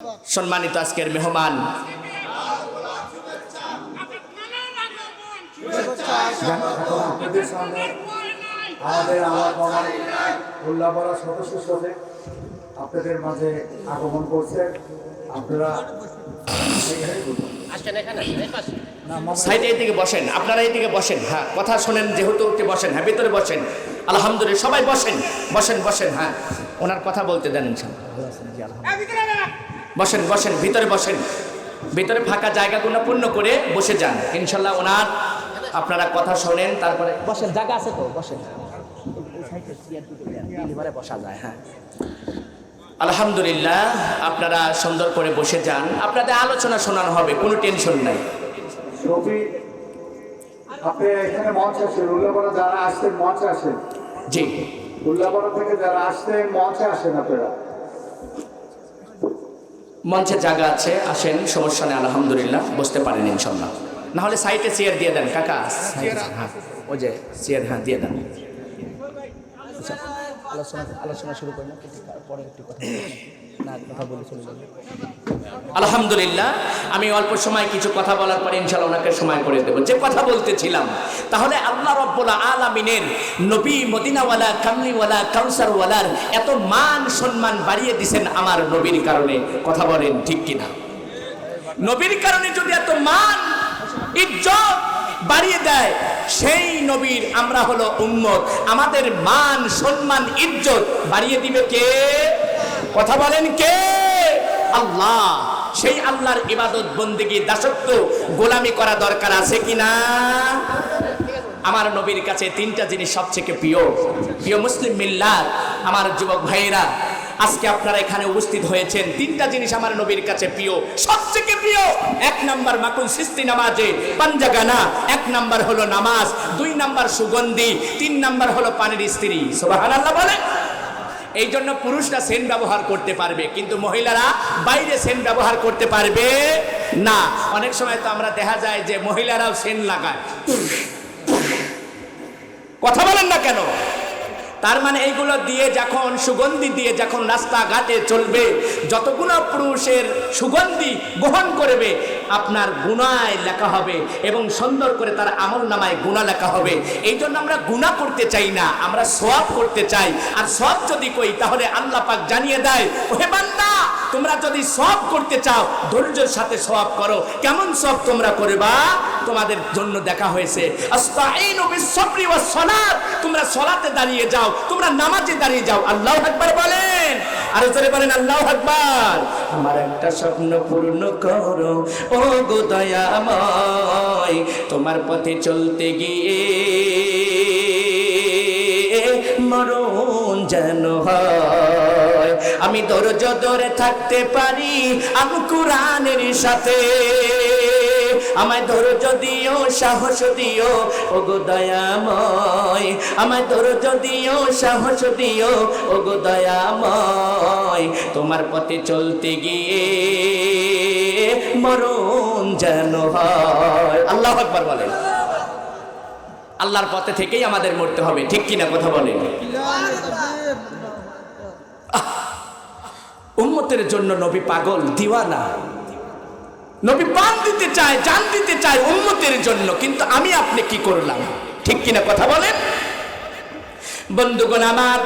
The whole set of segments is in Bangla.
সম্মানিত আজকের মেহমান আপনাদের সামনে আমাদের উল্লাপাড়া সদস্য সদে আপনাদের মাঝে আগমন করছে। আপনারা সাইডে এইদিকে বসেন, আপনারা এইদিকে বসেন। হ্যাঁ, কথা শোনেন যেহেতু উঠে বসেন। হ্যাঁ, ভিতরে বসেন। আলহামদুলিল্লাহ, সবাই বসেন বসেন বসেন। হ্যাঁ, ওনার কথা বলতে দেন ইনশাআল্লাহ। বসেন বসেন, ভিতরে বসেন। ভিতরে ফাঁকা জায়গাগুলো পূর্ণ করে বসে যান ইনশাআল্লাহ। ওনার আপনারা কথা শোনেন, তারপরে বসেন। জায়গা আছে তো, বসেন। বসা যায়। হ্যাঁ, আলহামদুলিল্লাহ, আপনারা সুন্দর করে বসে যান। আপনাদের আলোচনা শোনানো হবে, কোনো টেনশন নাই। শফি, আপনি এখানে মঞ্চ আসেন, উল্লাপাড়া যারা আসছেন মঞ্চে আসেন। জি, উল্লাপাড়া থেকে যারা আসছেন মঞ্চে আসেন। আপনারা মঞ্চে জায়গা আছে, আসেন, সমস্যা নেই। আলহামদুলিল্লাহ, বসতে পারেন ইনশাল্লাহ। না হলে সাইডে চেয়ার দিয়ে দেন কাকা। হ্যাঁ, ওই যে চেয়ার, হ্যাঁ দিয়ে দেন। আচ্ছা, আলোচনা শুরু করি না, পরে একটু কথা বলে চলে যাবে। আলহামদুলিল্লাহ, আমি অল্প সময় কিছু কথা বলার পরে ইনশাআল্লাহ ওনাকে সময় করে দেব। যে কথা বলতেছিলাম, তাহলে আল্লাহ রাব্বুল আলামিনের নবী, মদিনাওয়ালা, কামলিওয়ালা, কাউসারওয়ালার এত মান সম্মান বাড়িয়ে দিয়েছেন আমার নবীর কারণে। কথা বলেন ঠিক কিনা? নবীর কারণে যদি এত মান ইজ্জত বাড়িয়ে দেয়, সেই নবীর আমরা হলো উম্মত, আমাদের মান সম্মান ইজ্জত বাড়িয়ে দিবে কে? কথা বলেন কে? আল্লাহ। সেই আল্লাহর ইবাদত, বন্দেগী, দাসত্ব, গোলামি করা দরকার আছে কিনা? আমার নবীর কাছে তিনটা জিনিস সবচেয়ে প্রিয়। প্রিয় মুসলিম মিল্লাত, আমার যুবক ভাইয়েরা, আজকে আপনারা এখানে উপস্থিত হয়েছেন, তিনটা জিনিস আমার নবীর কাছে প্রিয়, সবচেয়ে প্রিয়। এক নাম্বার মাকুল সিস্তি নামাজে পাঞ্জাগানা, এক নাম্বার হলো নামাজ, দুই নাম্বার সুগন্ধি, তিন নাম্বার হলো পানির স্ত্রী। সুবহানাল্লাহ বলে। এই জন্য পুরুষরা সেন্ট ব্যবহার করতে পারবে, কিন্তু মহিলারা বাইরে সেন্ট ব্যবহার করতে পারবে না। অনেক সময় তো আমরা দেখা যায় যে মহিলারাও সেন্ট লাগায়। কথা বলেন না কেন? তার মানে এইগুলো দিয়ে যখন, সুগন্ধি দিয়ে যখন রাস্তাঘাটে চলবে, যতগুলো পুরুষের সুগন্ধি গ্রহণ করবে, আপনার গুনায় লেখা হবে এবং সুন্দর করে তার আমল নামায় গুনাহ লেখা হবে। এই জন্য আমরা গুনাহ করতে চাই না, আমরা সওয়াব করতে চাই। আর সওয়াব যদি কই, তাহলে আল্লাহ পাক জানিয়ে দেয়, ওহে বান্দা, তোমরা যদি সওয়াব করতে চাও, ধৈর্যের সাথে সওয়াব করো। কেমন সওয়াব তোমরা করবা? তোমাদের জন্য দেখা হয়েছে, আস্তাঈনু বিস-সাবরি ওয়াস-সালাত। তোমরা সালাতে দাঁড়িয়ে যাও, তোমরা নামাজে দাঁড়িয়ে যাও। আল্লাহু আকবার বলেন, আর জোরে বলেন আল্লাহু আকবার। আমার একটা স্বপ্ন পূর্ণ করো ও গো দয়াময়, তোমার পথে চলতে গিয়ে মরণ যেন হয়। আমি ধৈর্য ধরে থাকতে পারি আমি কোরআনের সাথে। আমায় ধৈর্য দিও, সাহস দিও ও গো দয়াময়। আমায় ধৈর্য দিও, সাহস দিও ও গো দয়াময়। তোমার পথে চলতে গিয়ে মরণ যেন হয়। আল্লাহু আকবার বলেন। আল্লাহর পথে থেকেই আমাদের মরতে হবে, ঠিক কিনা? কথা বলেন। উম্মতের জন্য নবী পাগল, দিওয়ানা। নবী প্রাণ দিতে চায়, জান দিতে চায় উম্মতের জন্য। কিন্তু আমি আপনি কি করলাম? ঠিক কিনা? কথা বলেন। বন্ধুগণ আমার,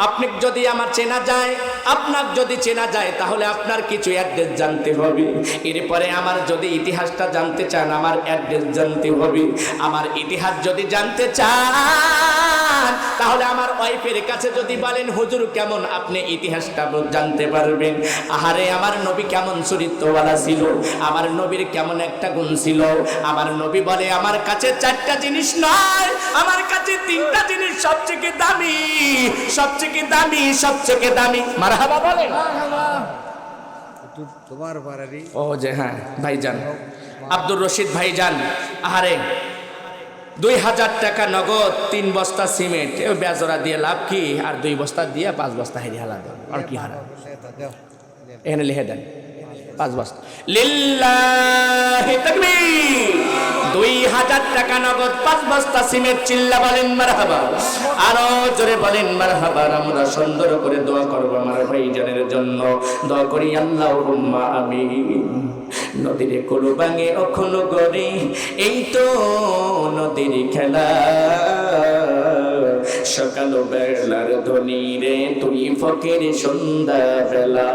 আপনি যদি আমার চেনা যায়, আপনার যদি চেনা যায়, তাহলে আপনার কিছু অ্যাড্রেস জানতে হবে। এরপরে আমার যদি ইতিহাসটা জানতে চান, আমার অ্যাড্রেস জানতে হবে। আমার ইতিহাস যদি জানতে চান, তাহলে আমার ওয়াইফের কাছে যদি বলেন, হুজুর কেমন, আপনি ইতিহাসটা জানতে পারবেন। আহারে, আমার নবী কেমন চরিত্রওয়ালা ছিল, আমার নবীর কেমন একটা গুণ ছিল। আমার নবী বলে, আমার কাছে চারটা জিনিস নয়, আমার কাছে তিনটা জিনিস সবচেয়ে দামি, সবচেয়ে দামি, সবচেয়ে দামি। মারহাবা বলেন। তোমার বাড়ি ও যে, হ্যাঁ ভাইজান, আব্দুর রশিদ ভাইজান, আহারে 2000 টাকা নগদ, 3 বস্তা সিমেন্ট, বেজরা দিয়ে লাভ কি? আর 2 বস্তা দিয়ে 5 বস্তা হেরি হালা দেন। আর কি হারা এখানে লিখে দেন 5 বস্তা। লিল্লাহি তাকবীর, 2000 টাকা নগদ 5 বস্তা সিমেন্ট, চিল্লা বলেন মারহাবা, আরো জোরে বলেন মারহাবা। আমরা সুন্দর করে দোয়া করব আমার ভাইজানের জন্য, দোয়া করি আল্লাহুম্মা আমিন। নদীর কুলো ভাঙে অখনো গড়ে, এই তো নদীর খেলা, সকাল বেলার ধ্বনি রে তুই ফকির সন্ধ্যা বেলা।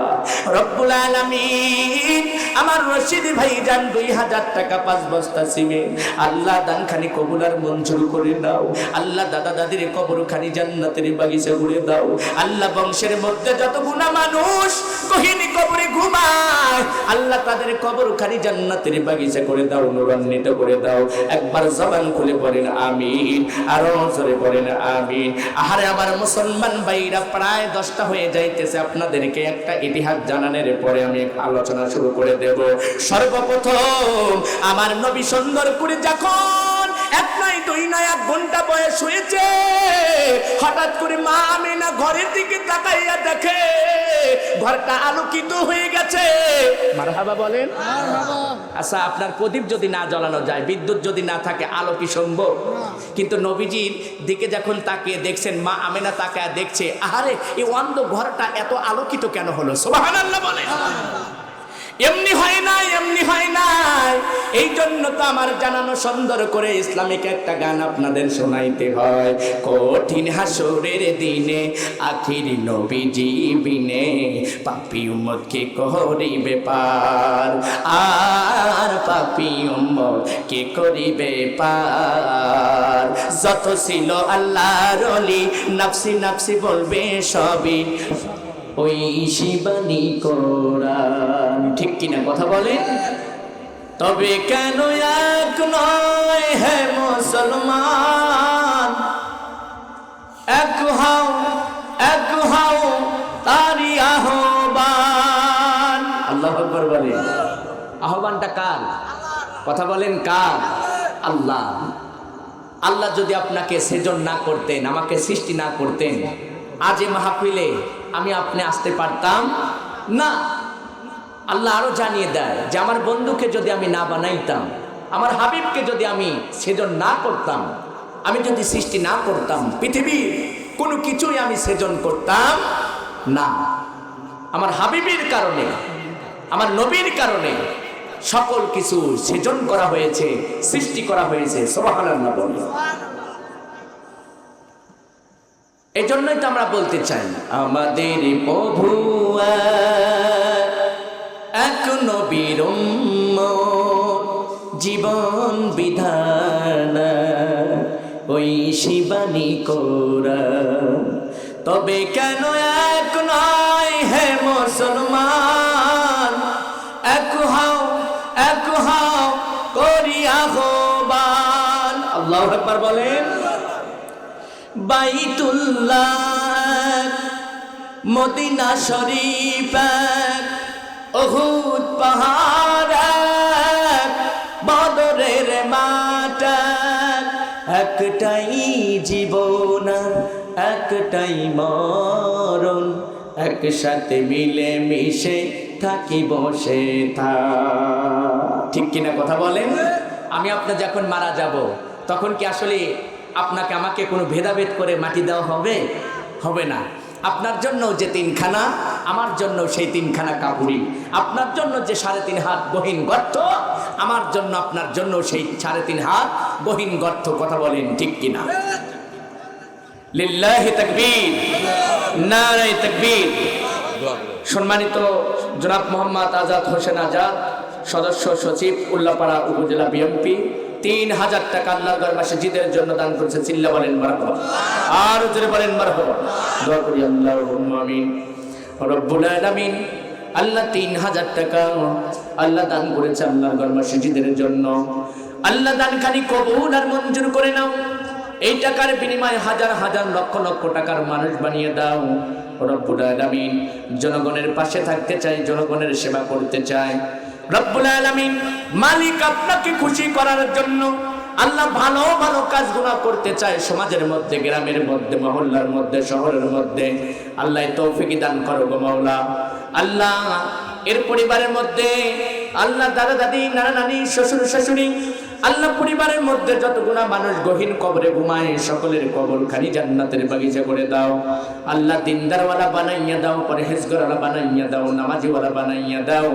রব্বুল আলামিন আমার রশিদ ভাইজান 2000 টাকা 5 বস্তা সিমেন্ট, আল্লাহ দানখানি কবুল আর মঞ্জুর করে দাও। আল্লাহ দাদা দাদির কবরখানি জান্নাতের বাগিচা করে দাও। আল্লাহ বংশের মধ্যে যত গুনাহ মানুষ কহিনী কবরে ঘুমায়, আল্লাহ তাদের কবরখানি জান্নাতের বাগিচা করে দাও, নূরান্বিত করে দাও। একবার জবান খুলে পড়েন আমিন, আরো জোরে পড়েন আমিন। আহারে আমার মুসলমান ভাইরা, প্রায় 10টা হয়ে যাইতেছে। আপনাদেরকে একটা ইতিহাস জানানোর পরে আমি আলোচনা শুরু করে দেব। সর্বপ্রথম আমার নবী সুন্দর করে যখন 1 নয় 2 নয় 1 ঘন্টা বয়স হয়েছে, হঠাৎ করে মা আমিনা ঘরের দিকে তাকাইয়া দেখে ঘরটা আলোকিত হয়ে গেছে। মারহাবা বলেন। আচ্ছা, আপনার প্রদীপ যদি না জ্বালানো যায়, বিদ্যুৎ যদি না থাকে, আলো কি সম্ভব? কিন্তু নবীজির দিকে যখন তাকিয়ে দেখছেন, মা আমিনা তাকায় দেখছে, আহারে এই অন্ধ ঘরটা এত আলোকিত কেন হলো? সুবহানাল্লাহ বলেন। এমনি হয় না, এমনি হয় না। এই জন্য তো আমার জানানো সুন্দর করে ইসলামিক একটা গান আপনাদের শোনাইতে হয়। কঠিন হাসরের দিনে আখির নবীজি বিনে পাপী উম্মত কে করিবে পার, আর পাপী উম্মত কে করিবে পার। যত ছিল আল্লাহর ওলি নাফসি নাফসি বলবে সবই, ওই শিবানী কোরআন। ঠিক কিনা কথা বলে? তবে কেন এক নয় হে মুসলমান, এক হও তারি আহ্বান। আল্লাহু আকবার বলে। আহ্বানটা কার? কথা বলেন কার? আল্লাহ। আল্লাহ যদি আপনাকে সৃজন না করতেন, আমাকে সৃষ্টি না করতেন, আজ এই মাহফিলে আমি আপনি আসতে পারতাম না। আল্লাহ আরো জানিয়ে দেয় যে আমার বন্ধুকে যদি আমি না বানাইতাম, আমার হাবিবকে যদি আমি সৃজন না করতাম, আমি যদি সৃষ্টি না করতাম, পৃথিবীর কোনো কিছুই আমি সৃজন করতাম না। আমার হাবিবের কারণে, আমার নবীর কারণে সকল কিছু সৃজন করা হয়েছে, সৃষ্টি করা হয়েছে। সুবহানাল্লাহ বলি। এই জন্যই তো আমরা বলতে চাই, আমাদের প্রভু এক নবীর উম্মত, জীবন বিধান ওই শিবানী কোরআন। তবে কেন এক নয় হে মুসলমান, এক হও করি আহ্বান। আল্লাহু আকবার বলেন। বাইতুল্লাহ, মদিনা শরীফ, উহুদ পাহাড়, বদরের মাঠ, একটাই জীবন একটাই মরণ, একসাথে মিলে মিশে থাকি বসে ঠিক কিনা কথা বলেন? আমি আপনার যখন মারা যাব, তখন কি আসলে আপনাকে আমাকে কোনো ভেদাভেদ করে মাটি দেওয়া হবে? হবে না। আপনার জন্য যে 3খানা, আমার জন্য সেই 3খানা কাপুরি। আপনার জন্য যে 3.5 হাত গহীন গর্ত, আমার জন্য আপনার জন্য সেই 3.5 হাত গহীন গর্ত। কথা বলেন ঠিক কিনা? লিল্লাহি তাকবীর, নারে তাকবীর। সম্মানিত জনাব মোহাম্মদ আজাদ হোসেন আজাদ, সদস্য সচিব, উল্লাপাড়া উপজেলা বিএনপি, 3000 টাকা আল্লাহর দরবারে মসজিদের জন্য দান করেছে। চিল্লা বলেন মারহাবা, আর জোরে বলেন মারহাবা। দোয়া করি আল্লাহুম্মা আমিন। রব্বুল আলামিন আল্লাহ 3000 টাকা আল্লাহ দান করেছে আল্লাহর দরবারে মসজিদের জন্য। আল্লাহ দানখানি কবুল আর মঞ্জুর করে নাও। এই টাকার বিনিময়ে হাজার হাজার লক্ষ লক্ষ টাকার মানুষ বানিয়ে দাও। রব্বুল আলামিন জনগণের পাশে থাকতে চাই, জনগণের সেবা করতে চাই। রব্বুল আলামিন মালিক আপনাকে খুশি করার জন্য আল্লাহ ভালো ভালো কাজগুলো করতে চায় সমাজের মধ্যে, গ্রামের মধ্যে, মহল্লার মধ্যে, শহরের মধ্যে। আল্লাহ তৌফিক দান করো গো মাওলা। আল্লাহ এর পরিবারের মধ্যে আল্লাহ দাদা দাদি, নানা নানি, শ্বশুর শাশুড়ি, আল্লাহ পরিবারের মধ্যে যতগুলা মানুষ গহীন কবরে ঘুমায় সকলের কবরখানি জান্নাতের বাগিচা করে দাও। আল্লাহ দিনদারওয়ালা বানাইয়া দাও, পরহেজগারওয়ালা বানাইয়া দাও, নামাজিওয়ালা বানাইয়া দাও।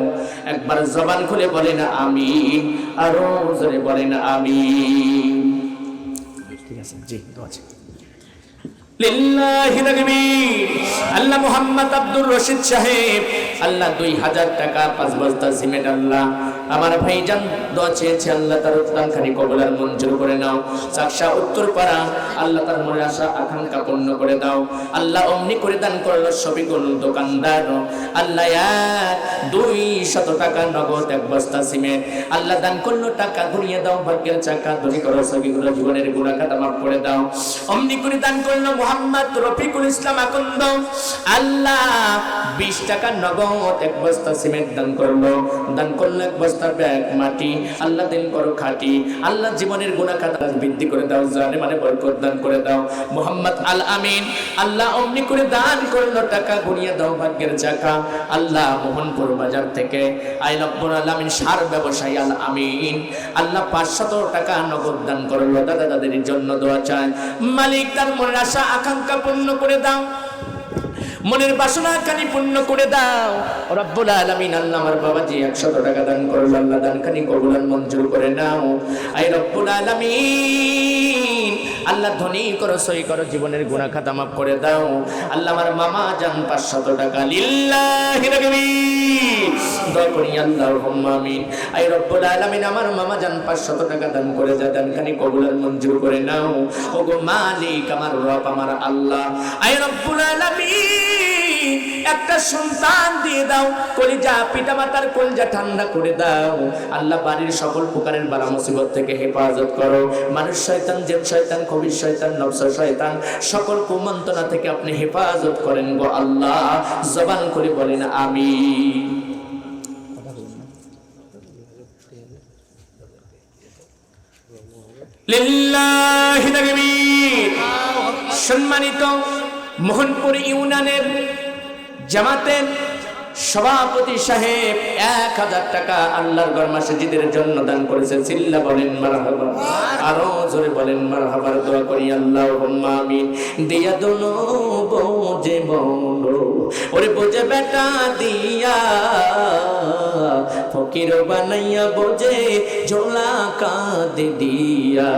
একবার জবান খুলে বলেন আমিন, আরো জোরে বলেন আমিন। ঠিক আছে, জি দোয়া আছে। লিল্লাহি তাকবীর। আল্লাহ মোহাম্মদ আব্দুর রশিদ সাহেব, আল্লাহ 2000 টাকা 5 বস্তা সিমেন্ট, আল্লাহ আমার ভাইজান দোয়া চেয়েছে, আল্লাহ তার দানখানি কবুল আর মঞ্জুর করে নাও। চাকসা উত্তরপাড়া, আল্লাহ তার মনের আশা আকাঙ্ক্ষা পূর্ণ করে দাও। আল্লাহ অমনি করে দান করলো সবিগুল দোকানদার, আল্লাহ 200 টাকা নগদ 1 বস্তা সিমেন্ট, আল্লাহ দান করলো টাকা ঘুরিয়ে দাও, ভাগ্যের চাকা ধনী করো, সবিগুলো জীবনের গুনাহ খাতা মাফ করে দাও। অমনি করে দান করলো মোহাম্মদ রফিকুল ইসলাম আকন্দ, আল্লাহ 20 টাকা নগদ 1 বস্তা সিমেন্ট দান করলো, দান করলো 1 বস্তা ব্যাগ মাটি, আল্লাহ দিন করো খাঁটি, আল্লাহ জীবনের গুনাহ খাতা বৃদ্ধি করে দাও, জানে মানে বরকত দান করে দাও। মোহাম্মদ আল আমিন, আল্লাহ অমনি করে দান করলো টাকা ঘুরিয়ে দাও, ভাগ্যের চাকা, আল্লাহ মোহনপুর বাজার থেকে আই রব্বুল আলামিন সার ব্যবসায়ী আল আমিন, আল্লাহ 500 টাকা নগদ দান করলো, দাদা দাদের জন্য দোয়া চায়। মালিক তার মনের আশা আকাঙ্ক্ষা পূর্ণ করে দাও, মনের বাসনা খানি পূর্ণ করে দাও রব্বুল আলামিন। আল্লাহ আমার বাবাজি 100 টাকা দান করলো, আল্লাহ দান খানি কবুল আর মঞ্জুর করে নাও। আই রব্বুল আলামিন, আল্লাহ ধনী করো, সই করো, জীবনের গুনাহ খাতা মাফ করে দাও। আল্লাহ আমার মামা জান 500 টাকা, লিল্লাহি তাকবীর, দোয়া করি আল্লাহুম্মা আমিন। আই রব্বুল আলামিন, আমার মামা জান 500 টাকা দান করে যা, দান খানি কবুল আর মঞ্জুর করে নাও। ওগো মালিক, আমার রব, আমার আল্লাহ, আই রব্বুল আলামিন, একটা সন্তান দিয়ে দাও, কলিজা পিতা মাতার কলিজা ঠান্ডা করে দাও। আল্লাহ বাড়ির সকল প্রকারের বালা মুসিবত থেকে হেফাজত করো, মানুষ শয়তান, জিন শয়তান, খবির শয়তান, নফস শয়তান, সকল কুমন্ত্রণা থেকে আপনি হেফাজত করেন গো আল্লাহ। জবান করে বলেন আমিন। লিল্লাহি তাকবীর। সম্মানিত মোহনপুর ইউনিয়নের জামাতের সভাপতি সাহেব 1000 টাকা আল্লাহর ঘর মসজিদের জন্য দান করেছেন, চিল্লা বলেন মারহাবা, আরো জোরে বলেন মারহাবা। দোয়া করি আল্লাহুম্মা আমিন। দিয়া দোনো বোঝে বলো, ওরে বোঝে বেটা দিয়া, ফকির বানাইয়া বোঝে ঝোলা কাঁদে দিয়া।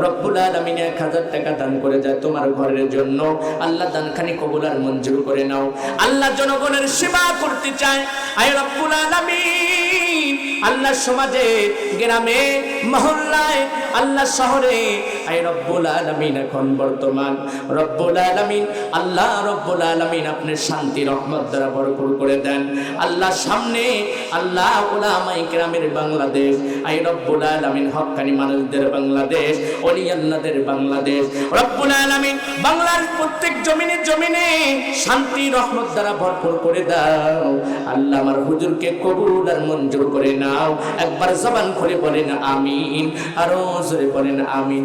রব্বুল আলামিন 1000 টাকা দান করে যায় তোমার ঘরের জন্য, আল্লাহ দানখানি কবুল আর মঞ্জুর করে নাও। আল্লাহ জনগণের সেবা করতে চায়, আয় রব্বুল আলামিন, আল্লাহ সমাজে, গ্রামে, মহল্লায়, আল্লাহ শহরে, আয় রব্বুল আলামিন, এখন বর্তমান রব্বুল আলামিন, আল্লাহ রব্বুল আলামিন আপনি শান্তি রহমত দ্বারা ভরপুর করে দেন। আল্লাহ সামনে আল্লাহ উলামায়ে কেরামের বাংলাদেশ, আয় রব্বুল আলামিন হক্কানি মানুষদের বাংলাদেশ, ওলি আল্লাহদের বাংলাদেশ, রব্বুল আলামিন বাংলার প্রত্যেক জমিনে জমিনে শান্তি রহমত দ্বারা ভরপুর করে দাও। আল্লাহ আমার হুজুরকে কবুল আর মঞ্জুর করে নাও। একবার জবান খুলে বলেন আমিন, আরো জোরে বলেন আমিন।